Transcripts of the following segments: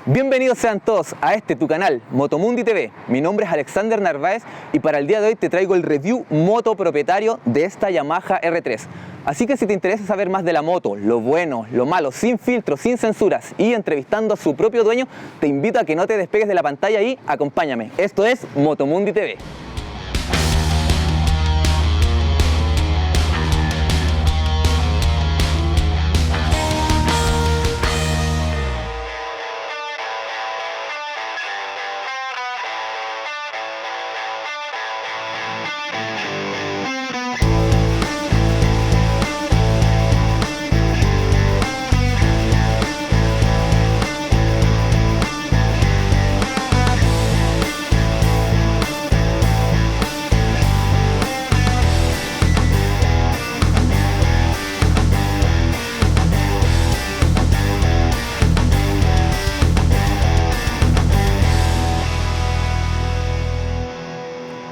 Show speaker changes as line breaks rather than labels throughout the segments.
Bienvenidos sean todos a tu canal, Motomundi TV. Mi nombre es Alexander Narváez y para el día de hoy te traigo el review moto propietario de esta Yamaha R3. Así que si te interesa saber más de la moto, lo bueno, lo malo, sin filtros, sin censuras y entrevistando a su propio dueño, te invito a que no te despegues de la pantalla y acompáñame. Esto es Motomundi TV.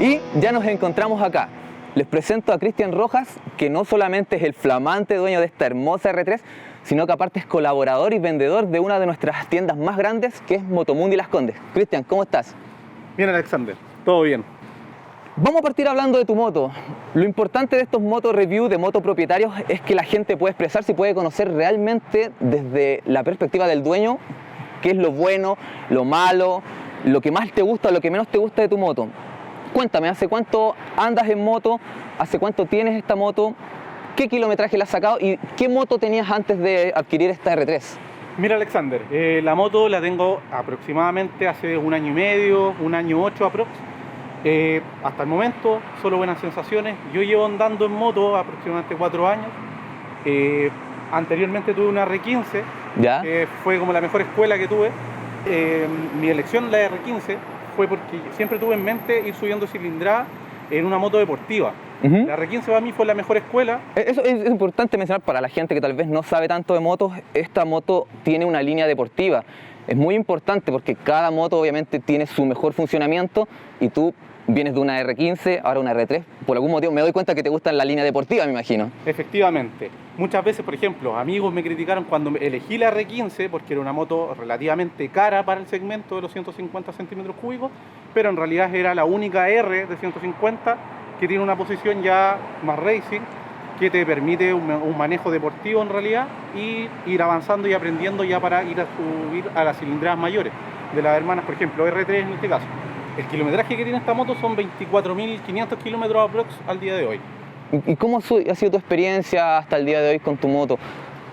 Y ya nos encontramos acá. Les presento a Cristian Rojas, que no solamente es el flamante dueño de esta hermosa R3, sino que aparte es colaborador y vendedor de una de nuestras tiendas más grandes, que es Motomundi Las Condes. Cristian, ¿cómo estás?
Bien, Alexander, todo bien.
Vamos a partir hablando de tu moto. Lo importante de estos moto review de moto propietarios es que la gente puede expresarse y puede conocer realmente desde la perspectiva del dueño qué es lo bueno, lo malo, lo que más te gusta, lo que menos te gusta de tu moto. Cuéntame, ¿hace cuánto andas en moto? ¿Hace cuánto tienes esta moto? ¿Qué kilometraje la has sacado? ¿Y qué moto tenías antes de adquirir esta R3?
Mira, Alexander, la moto la tengo aproximadamente hace un año y medio, un año 8 aprox. Hasta el momento, solo buenas sensaciones. Yo llevo andando en moto aproximadamente 4 años. Anteriormente tuve una R15,
¿Ya?
Fue como la mejor escuela que tuve. Mi elección, la R15, fue porque siempre tuve en mente ir subiendo cilindrada en una moto deportiva. La R15 para mí fue la mejor escuela.
Eso es importante mencionar para la gente que tal vez no sabe tanto de motos. Esta moto tiene una línea deportiva. Es muy importante porque cada moto obviamente tiene su mejor funcionamiento y tú vienes de una R15, ahora una R3. Por algún motivo me doy cuenta que te gusta la línea deportiva, me imagino.
Efectivamente. Muchas veces, por ejemplo, amigos me criticaron cuando elegí la R15 porque era una moto relativamente cara para el segmento de los 150 centímetros cúbicos, pero en realidad era la única R de 150 que tiene una posición ya más racing, que te permite un manejo deportivo en realidad y ir avanzando y aprendiendo ya para ir a subir a las cilindradas mayores de las hermanas, por ejemplo, R3 en este caso. El kilometraje que tiene esta moto son 24.500 kilómetros aprox al día de hoy.
¿Y cómo ha sido tu experiencia hasta el día de hoy con tu moto?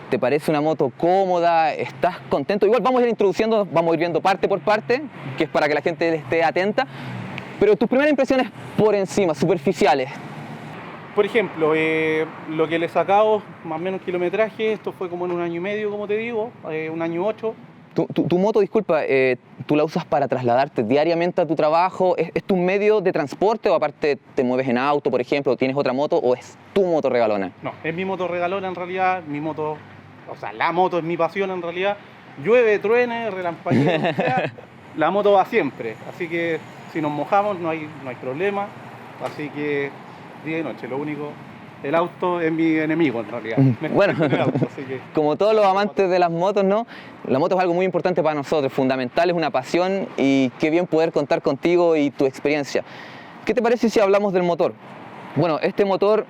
¿Te parece una moto cómoda? ¿Estás contento? Igual vamos a ir introduciendo, vamos a ir viendo parte por parte, que es para que la gente esté atenta. Pero tus primeras impresiones por encima, superficiales.
Por ejemplo, lo que le he sacado, más o menos kilometraje, esto fue como en un año y medio, como te digo, un año 8.
Tu moto, disculpa, ¿tú la usas para trasladarte diariamente a tu trabajo? ¿Es tu medio de transporte o aparte te mueves en auto, por ejemplo, tienes otra moto o es tu moto regalona?
No, es mi moto regalona en realidad, mi moto, o sea, la moto es mi pasión en realidad. Llueve, truene, relampaguee, o sea, la moto va siempre, así que si nos mojamos no hay problema, así que día y noche, lo único... El auto es mi enemigo en realidad.
Bueno,
auto, así que...
como todos los amantes de las motos, ¿no? La moto es algo muy importante para nosotros, fundamental, es una pasión y qué bien poder contar contigo y tu experiencia. ¿Qué te parece si hablamos del motor? Bueno, este motor,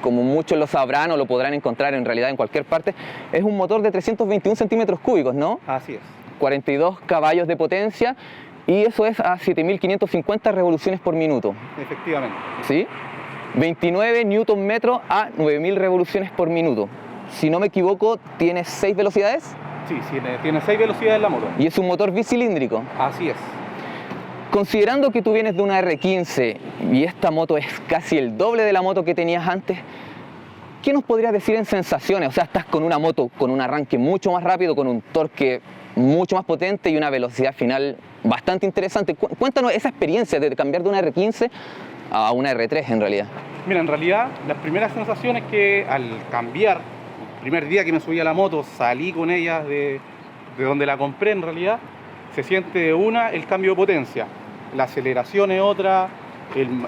como muchos lo sabrán o lo podrán encontrar en realidad en cualquier parte, es un motor de 321 centímetros cúbicos, ¿no?
Así es.
42 caballos de potencia y eso es a 7.550 revoluciones por minuto.
Efectivamente.
¿Sí? 29 Nm a 9.000 revoluciones por minuto. Si no me equivoco, ¿tiene 6 velocidades?
Sí, tiene 6 velocidades la moto.
Y es un motor bicilíndrico.
Así es.
Considerando que tú vienes de una R15 y esta moto es casi el doble de la moto que tenías antes, ¿qué nos podrías decir en sensaciones? O sea, estás con una moto con un arranque mucho más rápido, con un torque mucho más potente y una velocidad final bastante interesante. Cuéntanos esa experiencia de cambiar de una R15 a una R3 en realidad.
Mira, en realidad las primeras sensaciones que al cambiar, el primer día que me subí a la moto, salí con ella de donde la compré en realidad, se siente de una el cambio de potencia. La aceleración es otra,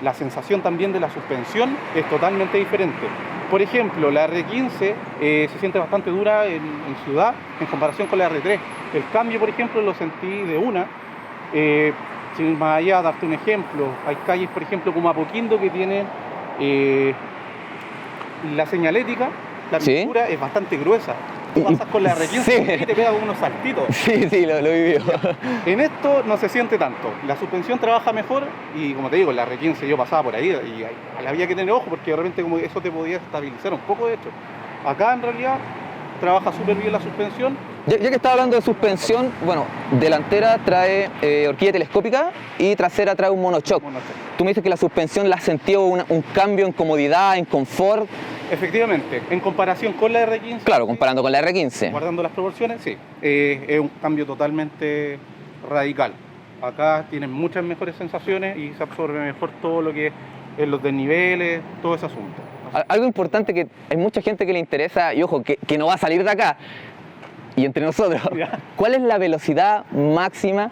la sensación también de la suspensión es totalmente diferente. Por ejemplo, la R15 se siente bastante dura en ciudad en comparación con la R3. El cambio, por ejemplo, lo sentí de una. Sin ir más allá, darte un ejemplo, hay calles, por ejemplo, como Apoquindo, que tienen la señalética, la
¿Sí?
pintura es bastante gruesa. Tú pasas con la R15
Sí.
y te pegas unos saltitos.
Sí, lo he vivido.
En esto no se siente tanto. La suspensión trabaja mejor y, como te digo, en la R15 yo pasaba por ahí y había que tener ojo porque de repente como eso te podía estabilizar un poco, de hecho. Acá en realidad trabaja súper bien la suspensión.
Ya que estaba hablando de suspensión, bueno, delantera trae horquilla telescópica y trasera trae un monoshock. Tú me dices que la suspensión la has sentido un cambio en comodidad, en confort.
Efectivamente, en comparación con la R15.
Claro, comparando con la R15.
Guardando las proporciones, sí. Es un cambio totalmente radical. Acá tienen muchas mejores sensaciones y se absorbe mejor todo lo que es los desniveles, todo ese asunto.
Algo importante que hay mucha gente que le interesa, y ojo, que no va a salir de acá, y entre nosotros,
Ya.
¿cuál es la velocidad máxima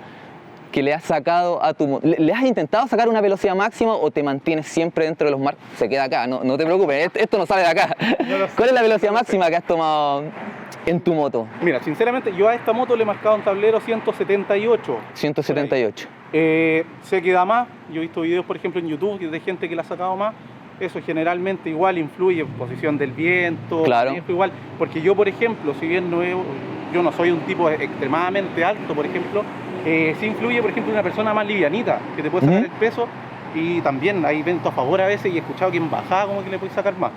que le has sacado a tu moto? ¿Le has intentado sacar una velocidad máxima o te mantienes siempre dentro de los marcos? Se queda acá, no te preocupes, esto no sale de acá.
No lo sé.
¿Cuál es la velocidad máxima que has tomado en tu moto?
Mira, sinceramente yo a esta moto le he marcado un tablero 178.
178.
Sé que da más. Yo he visto videos, por ejemplo, en YouTube de gente que le ha sacado más. Eso generalmente igual influye en posición del viento.
Claro.
Igual, porque yo, por ejemplo, si bien yo no soy un tipo extremadamente alto, por ejemplo, sí influye, por ejemplo, una persona más livianita, que te puede sacar el peso, y también hay viento a favor a veces, y he escuchado que en bajada como que le puedes sacar más.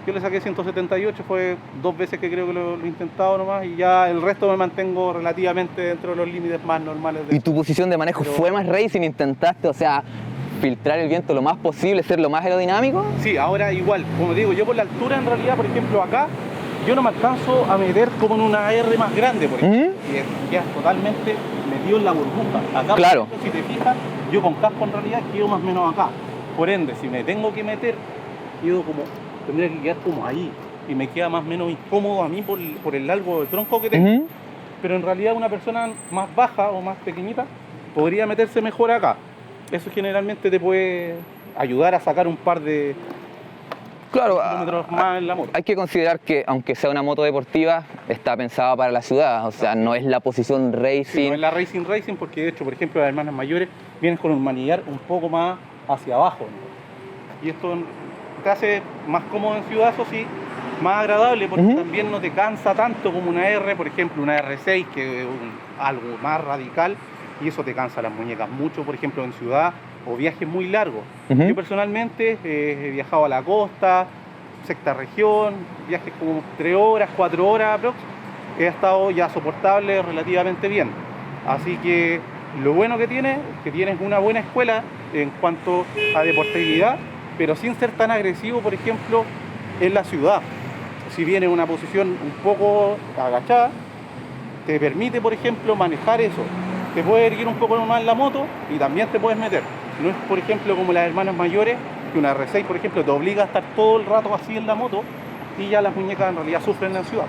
Yo le saqué 178, fue 2 veces que creo que lo he intentado nomás, y ya el resto me mantengo relativamente dentro de los límites más normales.
¿Y tu posición de manejo fue más racing? ¿Intentaste, o sea, filtrar el viento lo más posible, ser lo más aerodinámico?
Sí, ahora igual, como digo, yo por la altura en realidad, por ejemplo acá, yo no me alcanzo a meter como en una R más grande, por ejemplo, y quedas totalmente metido en la burbuja. Acá,
Claro.
por ejemplo, si te fijas, yo con casco en realidad quedo más o menos acá. Por ende, si me tengo que meter, tendría que quedar como ahí, y me queda más o menos incómodo a mí por el largo de tronco que tengo. Pero en realidad una persona más baja o más pequeñita podría meterse mejor acá. Eso generalmente te puede ayudar a sacar un par de kilómetros más en la moto.
Hay que considerar que, aunque sea una moto deportiva, está pensada para la ciudad, o sea, no es la posición racing.
Sí, no es la racing, porque de hecho, por ejemplo, las hermanas mayores vienen con un manillar un poco más hacia abajo, ¿no? Y esto te hace más cómodo en ciudad, eso sí, más agradable, porque también no te cansa tanto como una R, por ejemplo, una R6, que es algo más radical, y eso te cansa las muñecas mucho, por ejemplo, en ciudad o viajes muy largos. Yo personalmente he viajado a la costa, sexta región, viajes como 3 horas, 4 horas aprox, he estado ya soportable relativamente bien. Así que lo bueno que tiene es que tienes una buena escuela en cuanto a deportividad, pero sin ser tan agresivo, por ejemplo, en la ciudad. Si viene en una posición un poco agachada, te permite, por ejemplo, manejar eso. Te puedes erguir un poco más en la moto y también te puedes meter. No es, por ejemplo, como las hermanas mayores, que una R6, por ejemplo, te obliga a estar todo el rato así en la moto y ya las muñecas en realidad sufren en la ciudad.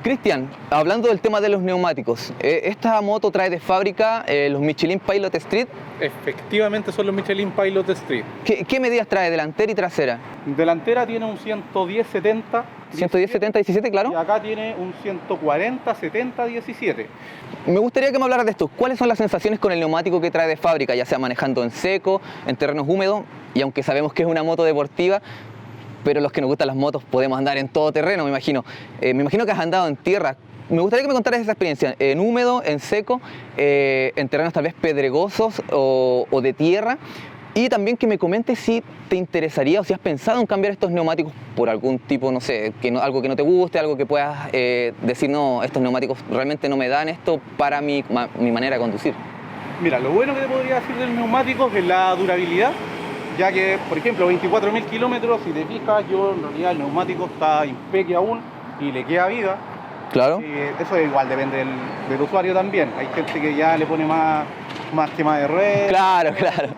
Cristian, hablando del tema de los neumáticos, esta moto trae de fábrica los Michelin Pilot Street.
Efectivamente son los Michelin Pilot Street.
¿Qué medidas trae delantera y trasera?
Delantera tiene un 110-70.
110-70-17, claro.
Y acá tiene un 140-70-17.
Me gustaría que me hablaras de esto. ¿Cuáles son las sensaciones con el neumático que trae de fábrica, ya sea manejando en seco, en terrenos húmedos? Y aunque sabemos que es una moto deportiva, pero los que nos gustan las motos podemos andar en todo terreno, me imagino. Me imagino que has andado en tierra. Me gustaría que me contaras esa experiencia, en húmedo, en seco, en terrenos tal vez pedregosos o de tierra. Y también que me comentes si te interesaría o si has pensado en cambiar estos neumáticos por algún tipo, no sé, algo que no te guste, algo que puedas decir, no, estos neumáticos realmente no me dan esto para mi manera de conducir.
Mira, lo bueno que te podría decir del neumático es la durabilidad, ya que, por ejemplo, 24.000 kilómetros, si te fijas, yo en realidad el neumático está impecable aún y le queda vida.
Claro.
Eso igual depende del usuario también. Hay gente que ya le pone más quema de red.
Claro.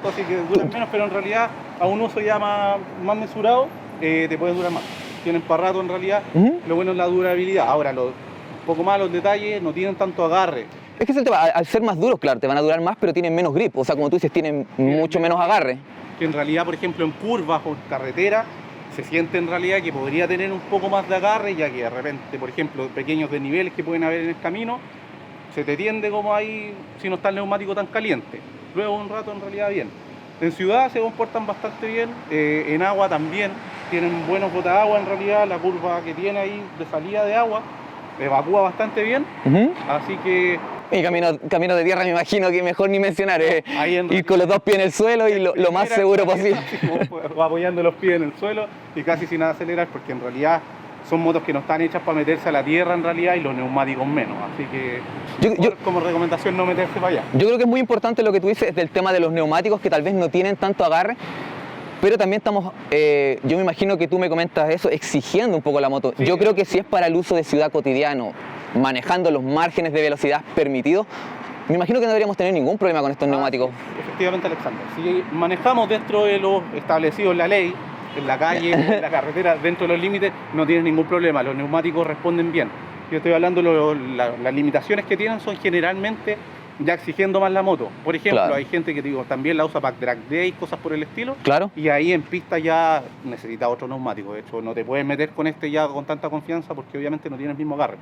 Así que duran menos, pero en realidad a un uso ya más mesurado te pueden durar más. Tienen para rato en realidad. Lo bueno es la durabilidad. Ahora, poco más los detalles, no tienen tanto agarre.
Es que es el tema, al ser más duros, claro, te van a durar más, pero tienen menos grip. O sea, como tú dices, tienen mucho menos agarre.
Que en realidad, por ejemplo, en curvas o en carretera, se siente en realidad que podría tener un poco más de agarre, ya que de repente, por ejemplo, pequeños desniveles que pueden haber en el camino, se te tiende como ahí si no está el neumático tan caliente. Luego un rato en realidad bien. En ciudad se comportan bastante bien, en agua también, tienen buenos botaagua en realidad, la curva que tiene ahí de salida de agua evacúa bastante bien, así que...
Y camino de tierra me imagino que mejor ni mencionar, ir con los dos pies en el suelo y lo más seguro posible.
Apoyando los pies en el suelo y casi sin acelerar, porque en realidad son motos que no están hechas para meterse a la tierra en realidad y los neumáticos menos, así que como recomendación no meterse para allá.
Yo creo que es muy importante lo que tú dices del tema de los neumáticos que tal vez no tienen tanto agarre, pero también estamos, yo me imagino que tú me comentas eso, exigiendo un poco la moto. Sí, yo creo que si es para el uso de ciudad cotidiano, manejando los márgenes de velocidad permitidos, me imagino que no deberíamos tener ningún problema con estos neumáticos.
Efectivamente, Alexander. Si manejamos dentro de lo establecido en la ley, en la calle, en la carretera, dentro de los límites, no tienes ningún problema. Los neumáticos responden bien. Yo estoy hablando, las limitaciones que tienen son generalmente ya exigiendo más la moto. Por ejemplo, hay gente que también la usa para drag day, cosas por el estilo. Y ahí en pista ya necesita otro neumático. De hecho, no te puedes meter con este ya con tanta confianza porque obviamente no tiene el mismo agarre.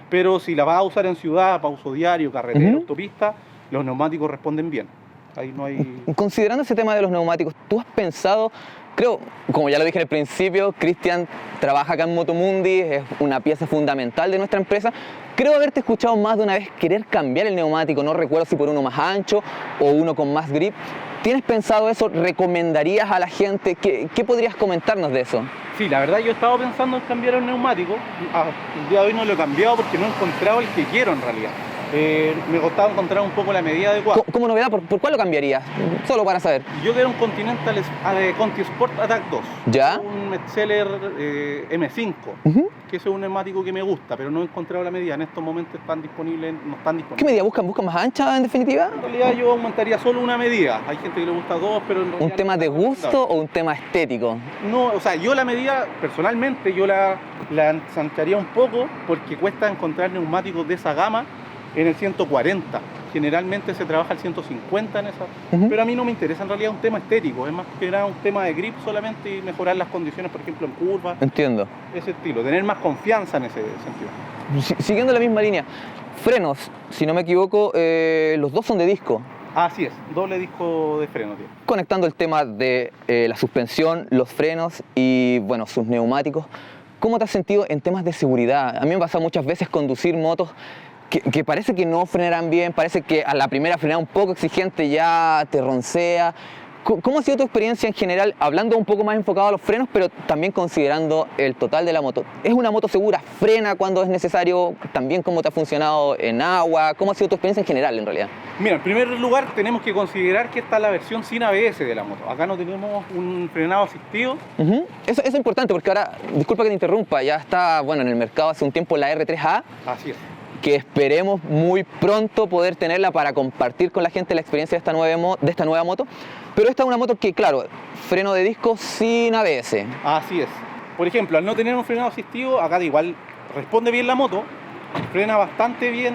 Pero si la vas a usar en ciudad, para uso diario, carretera, autopista, los neumáticos responden bien. Ahí no hay...
Considerando ese tema de los neumáticos, ¿tú has pensado, creo, como ya lo dije en el principio, Cristian trabaja acá en Motomundi, es una pieza fundamental de nuestra empresa. Creo haberte escuchado más de una vez querer cambiar el neumático, no recuerdo si por uno más ancho o uno con más grip. ¿Tienes pensado eso? ¿Recomendarías a la gente? ¿Qué podrías comentarnos de eso?
Sí, la verdad yo he estado pensando en cambiar el neumático. El día de hoy no lo he cambiado porque no he encontrado el que quiero en realidad. Me costaba encontrar un poco la medida adecuada.
Como novedad, ¿por cuál lo cambiarías? Solo para saber.
Yo quiero un Continental Conti Sport Attack 2.
¿Ya?
Un Metzeler M5, que ese es un neumático que me gusta, pero no he encontrado la medida. En estos momentos no están disponibles.
¿Qué medida buscan? ¿Buscan más ancha en definitiva?
En realidad yo aumentaría solo una medida. Hay gente que le gusta dos, pero en realidad...
¿Un tema de gusto o un tema estético?
No, o sea, yo la medida, personalmente, yo la ensancharía un poco porque cuesta encontrar neumáticos de esa gama en el 140. Generalmente se trabaja el 150 en esa, pero a mí no me interesa en realidad un tema estético, es más que nada un tema de grip solamente y mejorar las condiciones, por ejemplo, en curvas.
Entiendo.
Ese estilo, tener más confianza en ese sentido.
Siguiendo la misma línea, frenos, si no me equivoco, los dos son de disco.
Así es, doble disco de freno, tío.
Conectando el tema de la suspensión, los frenos y, bueno, sus neumáticos, ¿cómo te has sentido en temas de seguridad? A mí me ha pasado muchas veces conducir motos que parece que no frenarán bien, parece que a la primera frenada un poco exigente ya te roncea. ¿Cómo ha sido tu experiencia en general, hablando un poco más enfocado a los frenos, pero también considerando el total de la moto? ¿Es una moto segura? ¿Frena cuando es necesario? ¿También cómo te ha funcionado en agua? ¿Cómo ha sido tu experiencia en general, en realidad?
Mira, en primer lugar tenemos que considerar que esta es la versión sin ABS de la moto. Acá no tenemos un frenado asistido.
Eso es importante porque ahora, disculpa que te interrumpa, ya está, bueno, en el mercado hace un tiempo la R3A.
Así es.
Que esperemos muy pronto poder tenerla para compartir con la gente la experiencia de esta nueva moto. Pero esta es una moto que, claro, freno de disco sin ABS.
Así es. Por ejemplo, al no tener un frenado asistido, acá igual responde bien la moto, frena bastante bien.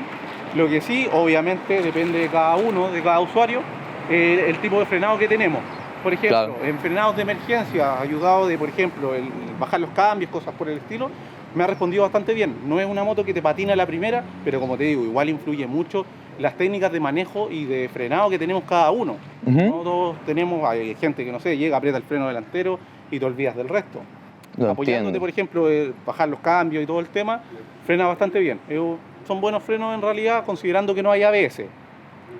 Lo que sí, obviamente, depende de cada uno, de cada usuario, el tipo de frenado que tenemos. Por ejemplo, en frenados de emergencia, ayudado de, por ejemplo, el bajar los cambios, cosas por el estilo, me ha respondido bastante bien. No es una moto que te patina a la primera, pero como te digo, igual influye mucho las técnicas de manejo y de frenado que tenemos cada uno. No todos tenemos, hay gente que no sé, llega, aprieta el freno delantero y te olvidas del resto. Apoyándote, por ejemplo, bajar los cambios y todo el tema, frena bastante bien. Son buenos frenos en realidad, considerando que no hay ABS,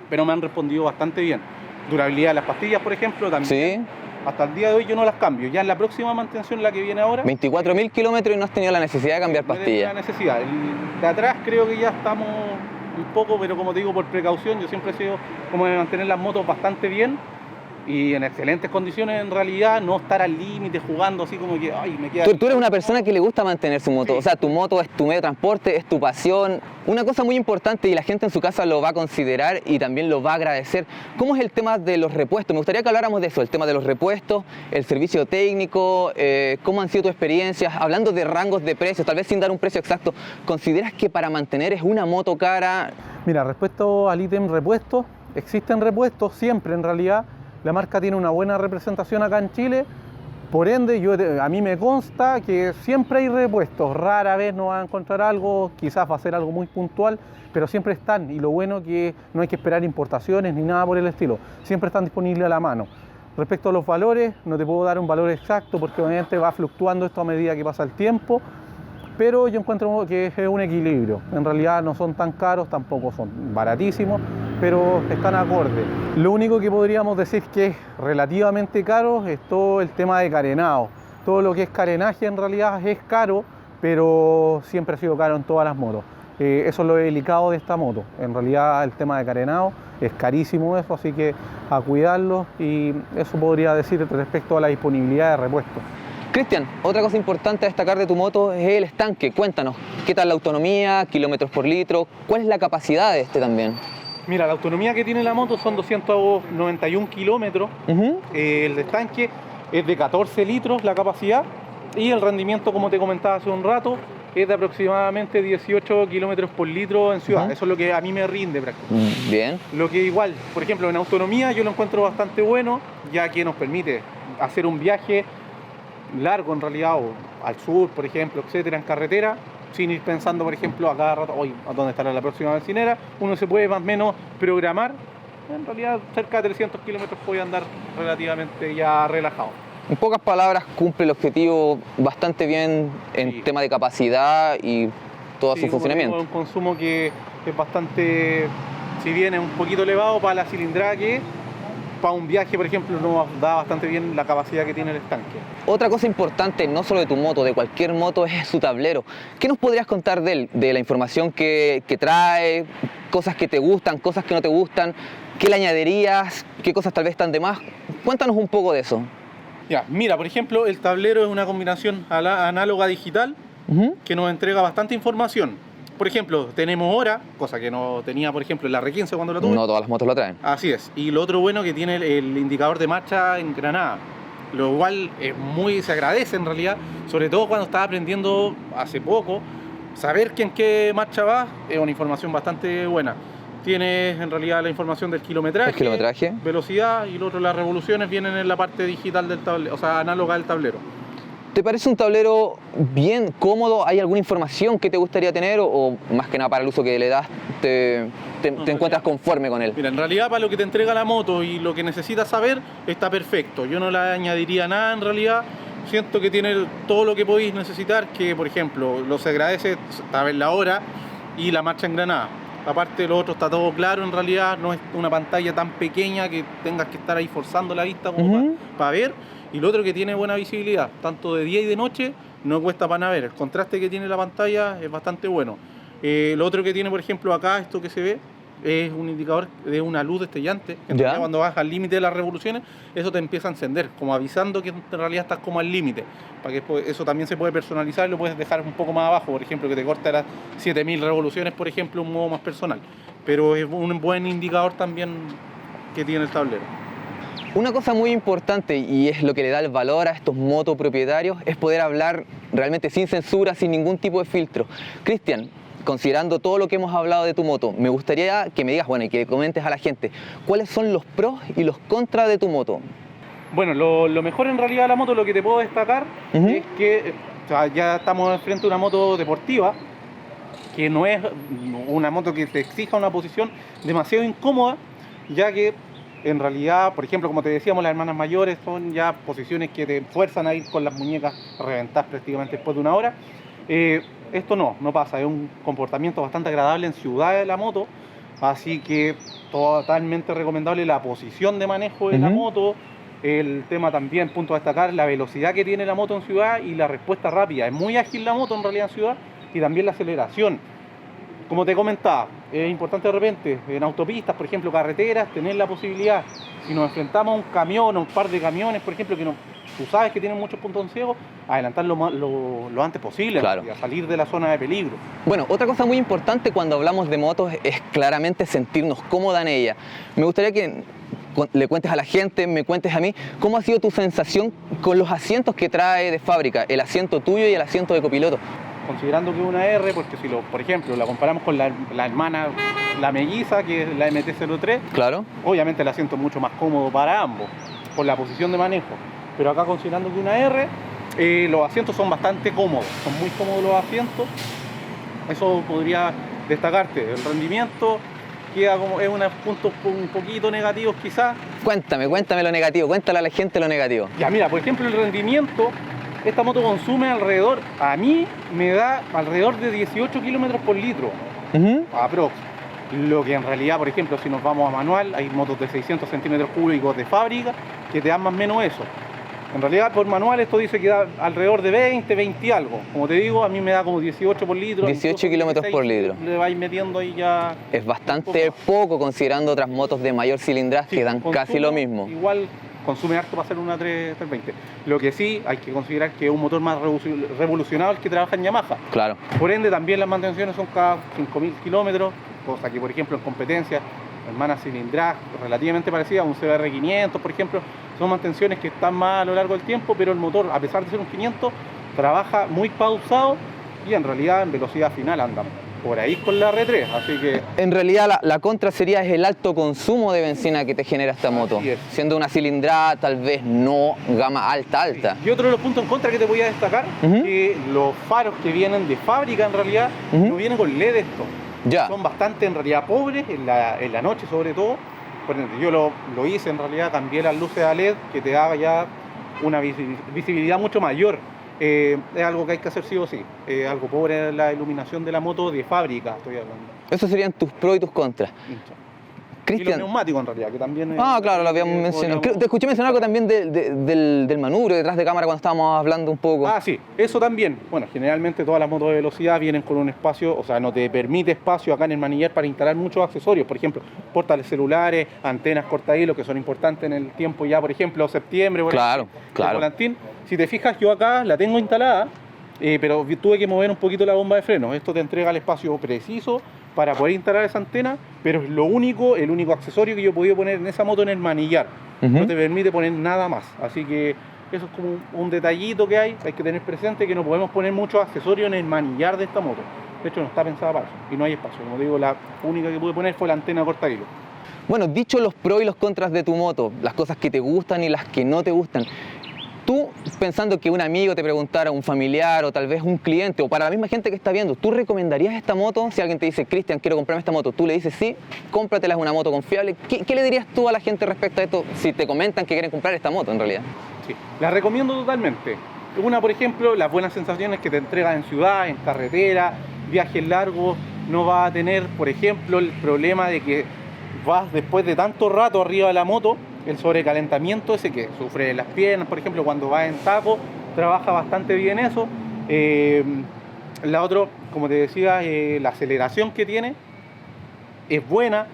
pero me han respondido bastante bien. Durabilidad de las pastillas, por ejemplo, también.
Sí.
Hasta el día de hoy yo no las cambio. Ya en la próxima mantención, la que viene ahora...
24.000 kilómetros y no has tenido la necesidad de cambiar pastillas.
La necesidad. El de atrás creo que ya estamos un poco, pero como te digo, por precaución, yo siempre he sido como de mantener las motos bastante bien y en excelentes condiciones en realidad, no estar al límite jugando así como que, ay, me queda...
Tú eres una persona que le gusta mantener su moto, sí. O sea, tu moto es tu medio de transporte, es tu pasión. Una cosa muy importante y la gente en su casa lo va a considerar y también lo va a agradecer. ¿Cómo es el tema de los repuestos? Me gustaría que habláramos de eso, el tema de los repuestos, el servicio técnico, cómo han sido tus experiencias, hablando de rangos de precios, tal vez sin dar un precio exacto. ¿Consideras que para mantener es una moto cara?
Mira, respecto al ítem repuestos, existen repuestos siempre en realidad. La marca tiene una buena representación acá en Chile, Por ende, a mí me consta que siempre hay repuestos, rara vez no vas a encontrar algo, quizás va a ser algo muy puntual, pero siempre están, y lo bueno que no hay que esperar importaciones ni nada por el estilo, siempre están disponibles a la mano. Respecto a los valores, no te puedo dar un valor exacto porque obviamente va fluctuando esto a medida que pasa el tiempo, pero yo encuentro que es un equilibrio. En realidad no son tan caros, tampoco son baratísimos, pero están acordes. Lo único que podríamos decir que es relativamente caro es todo el tema de carenado. Todo lo que es carenaje en realidad es caro, pero siempre ha sido caro en todas las motos. Eso es lo delicado de esta moto. En realidad el tema de carenado es carísimo eso, así que a cuidarlo, y eso podría decir respecto a la disponibilidad de repuestos.
Cristian, otra cosa importante a destacar de tu moto es el estanque. Cuéntanos, ¿qué tal la autonomía, kilómetros por litro? ¿Cuál es la capacidad de este también?
Mira, la autonomía que tiene la moto son 291 kilómetros. El estanque es de 14 litros la capacidad, y el rendimiento, como te comentaba hace un rato, es de aproximadamente 18 kilómetros por litro en ciudad. Eso es lo que a mí me rinde prácticamente.
Bien.
Lo que igual, por ejemplo, en autonomía yo lo encuentro bastante bueno, ya que nos permite hacer un viaje largo en realidad, o al sur, por ejemplo, etcétera, en carretera, sin ir pensando, por ejemplo, a cada rato, hoy, ¿a dónde estará la próxima bencinera? Uno se puede más o menos programar. En realidad, cerca de 300 kilómetros puede andar relativamente ya relajado.
En pocas palabras, cumple el objetivo bastante bien en tema de capacidad y todo su funcionamiento.
Es un consumo que es bastante, si bien es un poquito elevado para la cilindrada que es, para un viaje, por ejemplo, nos da bastante bien la capacidad que tiene el estanque.
Otra cosa importante, no solo de tu moto, de cualquier moto, es su tablero. ¿Qué nos podrías contar de él? De la información que trae, cosas que te gustan, cosas que no te gustan, qué le añadirías, qué cosas tal vez están de más. Cuéntanos un poco de eso.
Ya, mira, por ejemplo, el tablero es una combinación análoga digital que nos entrega bastante información. Por ejemplo, tenemos hora, cosa que no tenía, por ejemplo, en la R15 cuando la tuve.
No todas las motos lo traen.
Así es. Y lo otro bueno que tiene el indicador de marcha en granada, lo cual se agradece en realidad, sobre todo cuando estaba aprendiendo hace poco. Saber en qué marcha va es una información bastante buena. Tienes en realidad la información del kilometraje, velocidad, y lo otro, las revoluciones, vienen en la parte digital del tablero, o sea, análoga del tablero.
¿Te parece un tablero bien cómodo? ¿Hay alguna información que te gustaría tener, o más que nada para el uso que le das te encuentras conforme con él?
Mira, en realidad para lo que te entrega la moto y lo que necesitas saber está perfecto. Yo no le añadiría nada en realidad. Siento que tiene todo lo que podéis necesitar, que por ejemplo se agradece saber la hora y la marcha en granada. Aparte lo otro está todo claro en realidad, no es una pantalla tan pequeña que tengas que estar ahí forzando la vista como para ver. Y lo otro, que tiene buena visibilidad, tanto de día y de noche, no cuesta para nada ver. El contraste que tiene la pantalla es bastante bueno. Lo otro que tiene, por ejemplo, acá, esto que se ve, es un indicador de una luz destellante. Entonces, cuando vas al límite de las revoluciones, eso te empieza a encender, como avisando que en realidad estás como al límite. Para que eso también se puede personalizar y lo puedes dejar un poco más abajo. Por ejemplo, que te corta las 7000 revoluciones, por ejemplo, un modo más personal. Pero es un buen indicador también que tiene el tablero.
Una cosa muy importante, y es lo que le da el valor a estos motopropietarios, es poder hablar realmente sin censura, sin ningún tipo de filtro. Cristian, considerando todo lo que hemos hablado de tu moto, me gustaría que me digas, bueno, y que comentes a la gente, ¿cuáles son los pros y los contras de tu moto?
Bueno, lo mejor en realidad de la moto, lo que te puedo destacar, es que ya estamos frente a una moto deportiva, que no es una moto que te exija una posición demasiado incómoda, ya que en realidad, por ejemplo, como te decíamos, las hermanas mayores son ya posiciones que te fuerzan a ir con las muñecas reventadas prácticamente después de una hora. Esto no pasa, es un comportamiento bastante agradable en ciudad de la moto, así que totalmente recomendable la posición de manejo de la moto. El tema también, punto a destacar, la velocidad que tiene la moto en ciudad y la respuesta rápida. Es muy ágil la moto en realidad en ciudad, y también la aceleración. Como te comentaba, es importante de repente, en autopistas, por ejemplo, carreteras, tener la posibilidad, si nos enfrentamos a un camión o un par de camiones, por ejemplo, que tú sabes que tienen muchos puntos ciegos, adelantar lo antes posible,
claro,
a salir de la zona de peligro.
Bueno, otra cosa muy importante cuando hablamos de motos es claramente sentirnos cómoda en ella. Me gustaría que le cuentes a la gente, me cuentes a mí, ¿cómo ha sido tu sensación con los asientos que trae de fábrica, el asiento tuyo y el asiento de copiloto?
Considerando que es una R, porque si por ejemplo la comparamos con la hermana, la melliza, que es la MT-03,
claro,
obviamente el asiento es mucho más cómodo para ambos, por la posición de manejo. pero acá considerando que una R, los asientos son bastante cómodos, son muy cómodos los asientos. Eso podría destacarte. El rendimiento queda como, es un punto un poquito negativos quizás.
Cuéntame lo negativo, cuéntale a la gente lo negativo.
Ya mira, por ejemplo el rendimiento, esta moto consume alrededor, a mí me da alrededor de 18 kilómetros por litro, aprox. Lo que en realidad, por ejemplo, si nos vamos a manual, hay motos de 600 centímetros cúbicos de fábrica que te dan más o menos eso. En realidad por manual esto dice que da alrededor de 20 y algo. Como te digo, a mí me da como 18 por litro.
18 kilómetros por litro.
Le vais metiendo ahí ya...
Es bastante poco considerando otras motos de mayor cilindraje que dan casi lo mismo.
Igual consume harto para hacer una 320. Lo que sí hay que considerar que es un motor más revolucionado el que trabaja en Yamaha.
Claro.
Por ende también las mantenciones son cada 5.000 kilómetros, cosa que por ejemplo en competencia, hermanas cilindraje relativamente parecida a un CBR500 por ejemplo, son mantenciones que están más a lo largo del tiempo, pero el motor, a pesar de ser un 500, trabaja muy pausado y en realidad en velocidad final anda por ahí con la R3, así que...
En realidad la contra sería es el alto consumo de benzina que te genera esta moto, siendo una cilindrada tal vez no gama alta.
Y otro de los puntos en contra que te voy a destacar, que los faros que vienen de fábrica en realidad no vienen con LED esto.
Ya.
Son bastante en realidad pobres, en la noche sobre todo. Por ejemplo, yo lo hice en realidad, cambié las luces a LED que te daba ya una visibilidad mucho mayor. Es algo que hay que hacer sí o sí. Algo pobre la iluminación de la moto de fábrica, estoy hablando.
Esos serían tus pros y tus contras.
Y los neumáticos en realidad, que también...
Claro, lo habíamos mencionado. Te escuché mencionar algo también del manubrio detrás de cámara cuando estábamos hablando un poco.
Sí, eso también. Bueno, generalmente todas las motos de velocidad vienen con un espacio, o sea, no te permite espacio acá en el manillar para instalar muchos accesorios. Por ejemplo, portales celulares, antenas cortahilos, que son importantes en el tiempo ya, por ejemplo, septiembre.
Claro.
El volantín, si te fijas, yo acá la tengo instalada, pero tuve que mover un poquito la bomba de freno. Esto te entrega el espacio preciso para poder instalar esa antena, pero es el único accesorio que yo he podido poner en esa moto en el manillar. No te permite poner nada más. Así que eso es como un detallito que hay que tener presente, que no podemos poner muchos accesorios en el manillar de esta moto. De hecho, no está pensada para eso y no hay espacio. Como digo, la única que pude poner fue la antena cortahilo.
Bueno, dicho los pros y los contras de tu moto, las cosas que te gustan y las que no te gustan, tú, pensando que un amigo te preguntara, un familiar o tal vez un cliente, o para la misma gente que está viendo, ¿tú recomendarías esta moto? Si alguien te dice, Cristian, quiero comprarme esta moto, tú le dices sí, cómpratela, es una moto confiable. ¿Qué le dirías tú a la gente respecto a esto si te comentan que quieren comprar esta moto en realidad?
Sí, la recomiendo totalmente. Una, por ejemplo, las buenas sensaciones que te entrega en ciudad, en carretera, viajes largos, no vas a tener, por ejemplo, el problema de que vas después de tanto rato arriba de la moto, el sobrecalentamiento ese que sufre las piernas, por ejemplo, cuando vas en taco, trabaja bastante bien eso. La otra, como te decía, la aceleración que tiene es buena.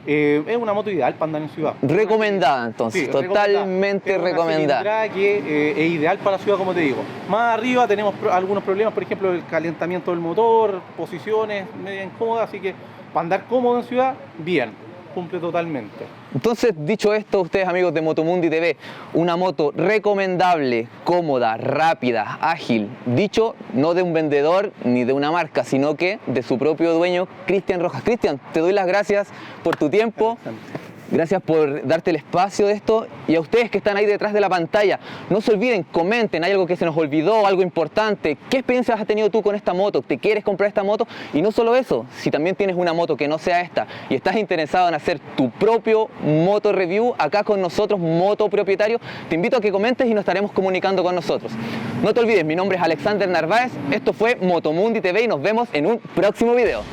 Es una moto ideal para andar en ciudad.
Recomendada entonces, sí, totalmente recomendada.
Que es ideal para la ciudad, como te digo. Más arriba tenemos algunos problemas, por ejemplo, el calentamiento del motor, posiciones medio incómodas, así que para andar cómodo en ciudad, bien. Cumple totalmente.
Entonces, dicho esto, ustedes amigos de Motomundi TV, una moto recomendable, cómoda, rápida, ágil, dicho no de un vendedor ni de una marca, sino que de su propio dueño, Cristian Rojas. Cristian, te doy las gracias por tu tiempo. Gracias por darte el espacio de esto, y a ustedes que están ahí detrás de la pantalla, no se olviden, comenten, hay algo que se nos olvidó, algo importante, ¿qué experiencias has tenido tú con esta moto? ¿Te quieres comprar esta moto? Y no solo eso, si también tienes una moto que no sea esta y estás interesado en hacer tu propio moto review acá con nosotros, Moto Propietario, te invito a que comentes y nos estaremos comunicando con nosotros. No te olvides, mi nombre es Alexander Narváez, esto fue Motomundi TV y nos vemos en un próximo video.